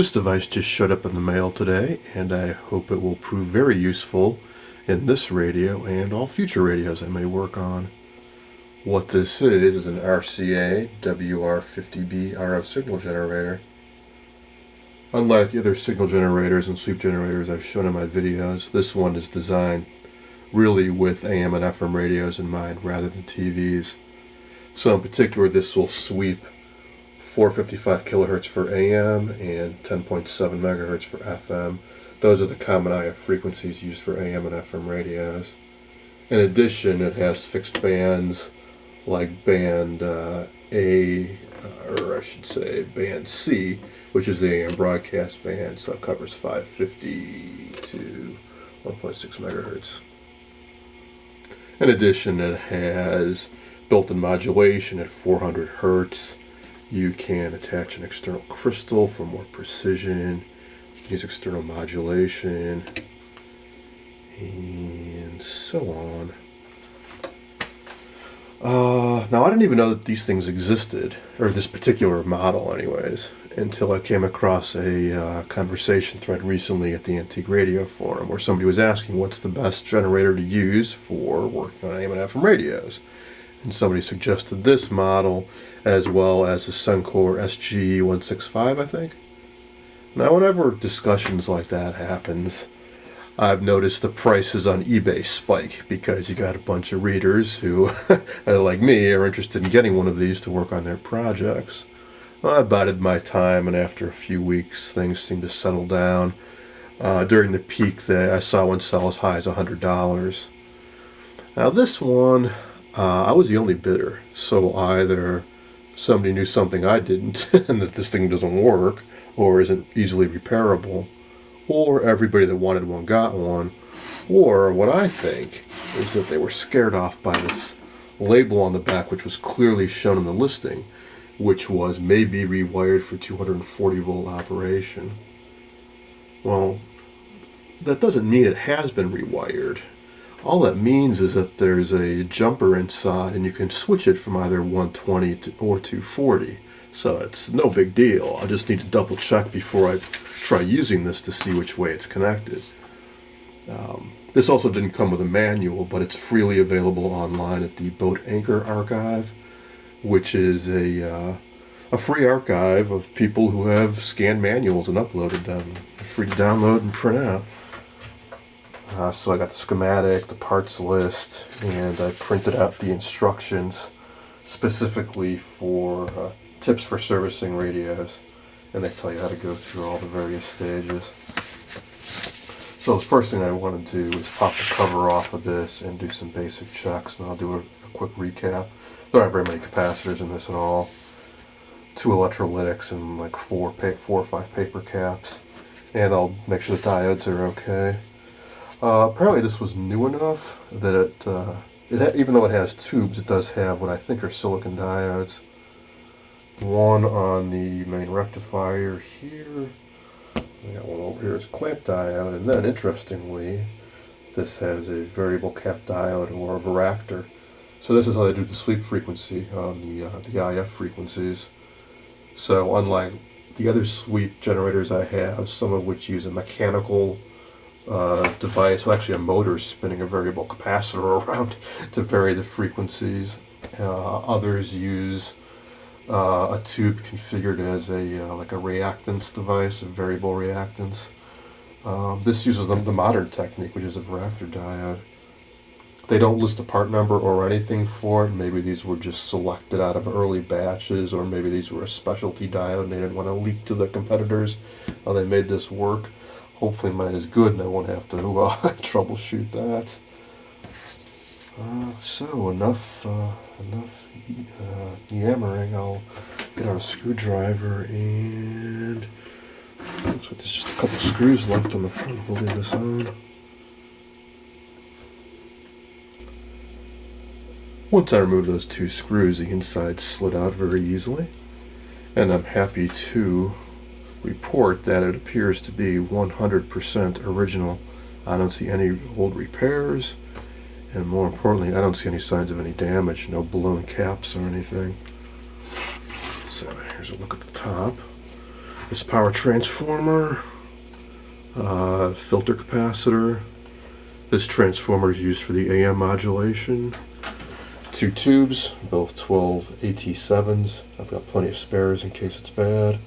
This device just showed up in the mail today, and I hope it will prove very useful in this radio and all future radios I may work on. What this is an RCA WR-50 RO signal generator. Unlike the other signal generators and sweep generators I've shown in my videos, this one is designed really with AM and FM radios in mind rather than TVs. So in particular, this will sweep 455 kilohertz for AM and 10.7 megahertz for FM. Those are the common IF frequencies used for AM and FM radios. In addition, it has fixed bands like band A, or I should say band C, which is the AM broadcast band, so it covers 550 to 1.6 megahertz. In addition, it has built-in modulation at 400 hertz. You can attach an external crystal for more precision. You can use external modulation, and so on. Now, I didn't even know that these things existed, or this particular model anyways, until I came across a conversation thread recently at the Antique Radio Forum where somebody was asking what's the best generator to use for working on AM and FM radios. And somebody suggested this model as well as the Suncor SG165, I think. Now, whenever discussions like that happens, I've noticed the prices on eBay spike because you got a bunch of readers who, like me, are interested in getting one of these to work on their projects. Well, I bided my time, and after a few weeks, things seemed to settle down. During the peak, I saw one sell as high as $100. Now, this one, I was the only bidder, so either somebody knew something I didn't, and that this thing doesn't work, or isn't easily repairable, or everybody that wanted one got one, or what I think is that they were scared off by this label on the back, which was clearly shown in the listing, which was maybe rewired for 240 volt operation. Well, that doesn't mean it has been rewired. All that means is that there's a jumper inside and you can switch it from either 120 or 240. So it's no big deal. I just need to double check before I try using this to see which way it's connected. This also didn't come with a manual, but it's freely available online at the Boat Anchor Archive, which is a free archive of people who have scanned manuals and uploaded them. They're free to download and print out. So I got the schematic, the parts list, and I printed out the instructions specifically for tips for servicing radios, and they tell you how to go through all the various stages. So the first thing I want to do is pop the cover off of this and do some basic checks, and I'll do a quick recap. There aren't very many capacitors in this at all. 2 electrolytics and like 4 or 5 paper caps, and I'll make sure the diodes are okay. Apparently this was new enough that even though it has tubes, it does have what I think are silicon diodes. One on the main rectifier here. I got one over here as a clamp diode, and then interestingly, this has a variable cap diode or a varactor. So this is how they do the sweep frequency on the IF frequencies. So unlike the other sweep generators I have, some of which use a mechanical device, well, actually a motor spinning a variable capacitor around to vary the frequencies. Others use a tube configured as like a reactance device, a variable reactance. This uses the modern technique, which is a varactor diode. They don't list a part number or anything for it. Maybe these were just selected out of early batches, or maybe these were a specialty diode and they didn't want to leak to the competitors. They made this work. Hopefully mine is good and I won't have to troubleshoot that. So enough yammering. I'll get out a screwdriver, and looks like there's just a couple screws left on the front holding this on. Once I remove those 2 screws, the inside slid out very easily, and I'm happy to report that it appears to be 100% original. I don't see any old repairs, and more importantly, I don't see any signs of any damage, no blown caps or anything. So here's a look at the top. This power transformer, filter capacitor. This transformer is used for the AM modulation. 2 tubes, both 12 AT7s. I've got plenty of spares in case it's bad.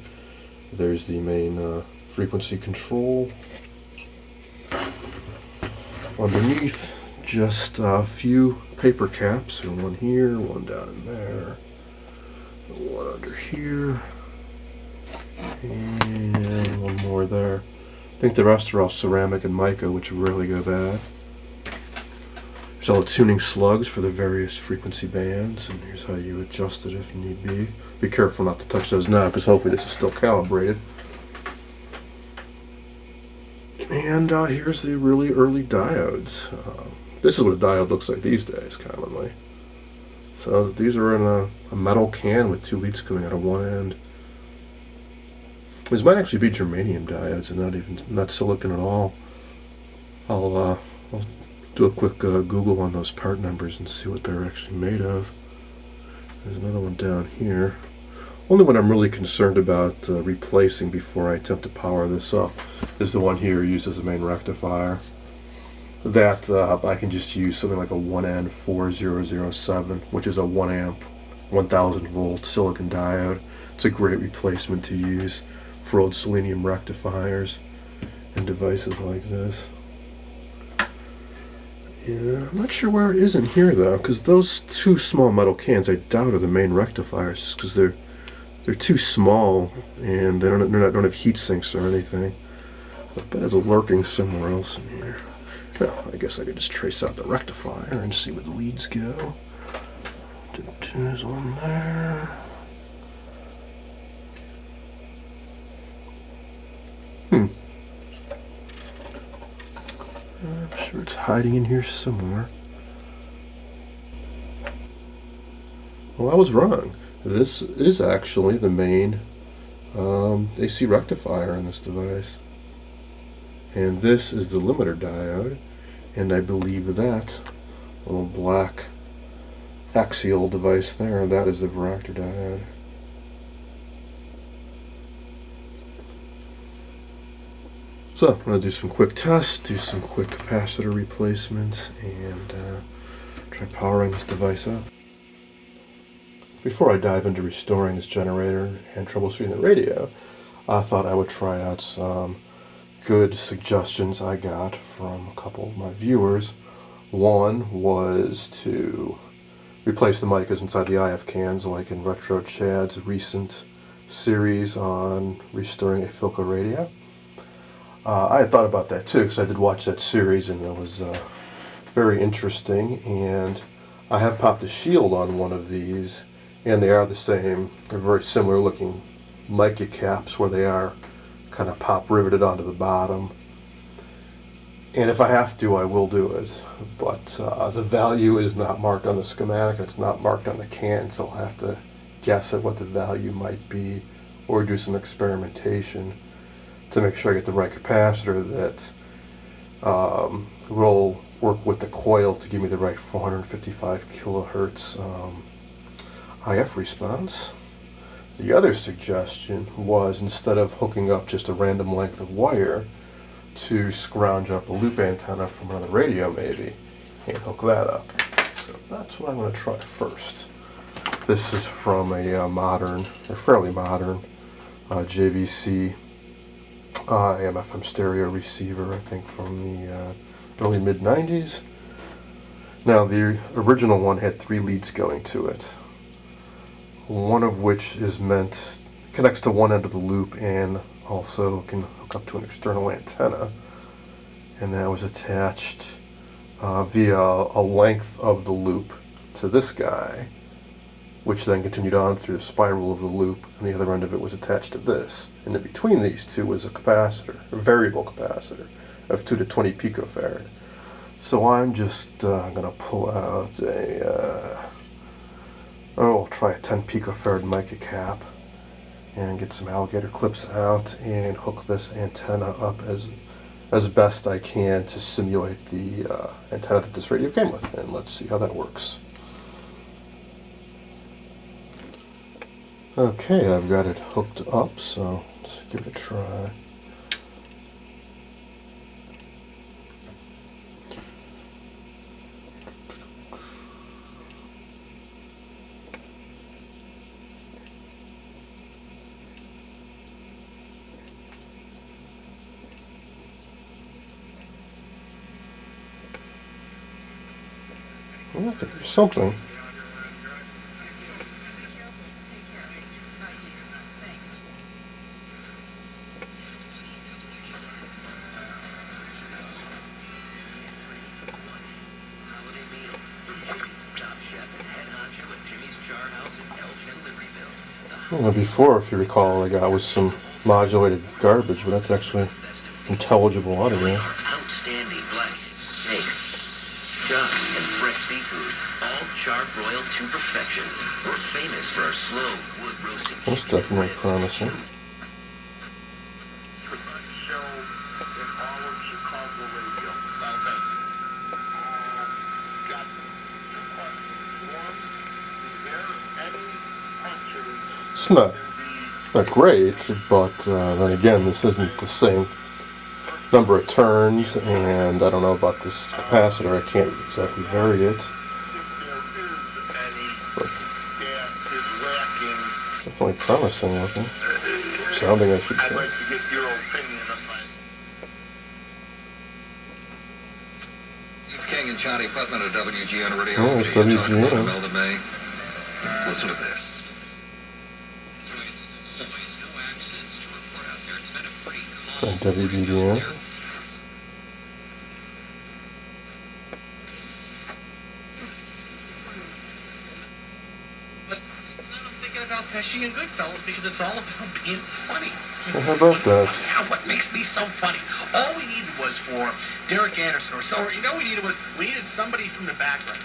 There's the main frequency control. Underneath, just a few paper caps. So one here, one down in there, one under here, and one more there. I think the rest are all ceramic and mica, which rarely go bad. There's all the tuning slugs for the various frequency bands, and here's how you adjust it if need be. Be careful not to touch those now, because hopefully this is still calibrated. And here's the really early diodes. This is what a diode looks like these days, commonly. So these are in a metal can with 2 leads coming out of one end. These might actually be germanium diodes and not silicon at all. I'll do a quick Google on those part numbers and see what they're actually made of. There's another one down here. Only one I'm really concerned about replacing before I attempt to power this up is the one here used as a main rectifier. That I can just use something like a 1N4007, which is a 1 amp, 1000 volt silicon diode. It's a great replacement to use for old selenium rectifiers and devices like this. Yeah, I'm not sure where it is in here though, because those 2 small metal cans I doubt are the main rectifiers, because they're too small and they don't have heat sinks or anything. I bet it's lurking somewhere else in here. Well, I guess I could just trace out the rectifier and see where the leads go. There's one there. I'm sure it's hiding in here somewhere. Well, I was wrong. This is actually the main AC rectifier in this device. And this is the limiter diode, and I believe that little black axial device there, that is the varactor diode. So I'm going to do some quick tests, do some quick capacitor replacements, and try powering this device up. Before I dive into restoring this generator and troubleshooting the radio, I thought I would try out some good suggestions I got from a couple of my viewers. One was to replace the micas inside the IF cans, like in Retro Chad's recent series on restoring a Philco radio. I had thought about that too, because I did watch that series and it was very interesting, and I have popped a shield on one of these, and they are the same. They're very similar looking mica caps where they are kind of pop riveted onto the bottom. And if I have to, I will do it. But the value is not marked on the schematic, it's not marked on the can, so I'll have to guess at what the value might be or do some experimentation to make sure I get the right capacitor that will work with the coil to give me the right 455 kilohertz IF response. The other suggestion was, instead of hooking up just a random length of wire, to scrounge up a loop antenna from another radio maybe and hook that up. So that's what I'm going to try first. This is from a modern, or fairly modern, JVC AM/FM stereo receiver, I think from the early mid-90s. Now the original one had 3 leads going to it, one of which connects to one end of the loop and also can hook up to an external antenna, and that was attached via a length of the loop to this guy, which then continued on through the spiral of the loop, and the other end of it was attached to this. And in between these two was a capacitor, a variable capacitor of 2 to 20 picofarad. So I'm just going to pull out I'll try a 10 picofarad mica cap and get some alligator clips out and hook this antenna up as best I can to simulate the antenna that this radio came with, and let's see how that works. Okay, I've got it hooked up, so let's Let's give it a try. Well, that could be something. Well, before, if you recall, I got was some modulated garbage, but that's actually intelligible audio. Outstanding black steak, duck, and fresh seafood, all char broiled to perfection. We're famous for our slow wood roasting. That's definitely promising. It's not great, but then again, this isn't the same number of turns, and I don't know about this capacitor. I can't exactly vary it. But definitely promising looking. Sounding, I should say. I'd like to get your opinion on King and Johnny Putman at WGN Radio. Oh, it's WGN. Listen to this. And WBDN. I'm thinking about Pesci and Goodfellas because it's all about being funny. So how about that? Now, what makes me so funny? All we needed was for Derek Anderson, or you know, we needed somebody from the background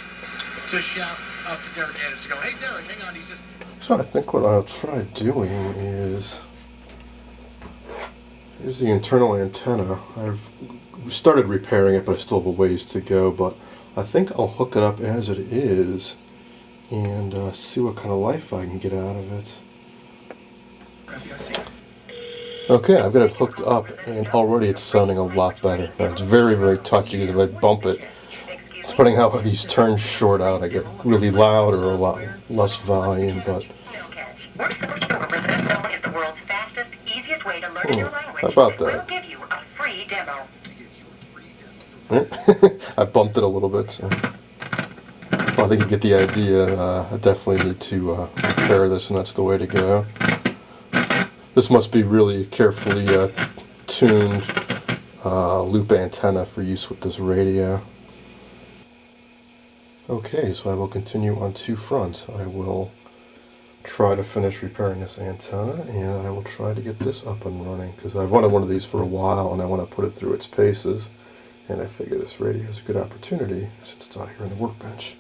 to shout up to Derek Anderson, go, "Hey, Derek, hang on, he's just." So I think what I'll try doing is, here's the internal antenna. I've started repairing it, but I still have a ways to go, but I think I'll hook it up as it is and see what kind of life I can get out of it. Okay, I've got it hooked up, and already it's sounding a lot better. Now, it's very, very touchy because if I bump it, depending on how these turns short out, I get really loud or a lot less volume, but how about that? I bumped it a little bit, so well, I think you get the idea. I definitely need to repair this, and that's the way to go. This must be really carefully tuned loop antenna for use with this radio. Okay, so I will continue on two fronts. I will try to finish repairing this antenna, and I will try to get this up and running, because I've wanted one of these for a while, and I want to put it through its paces, and I figure this radio is a good opportunity since it's out here on the workbench.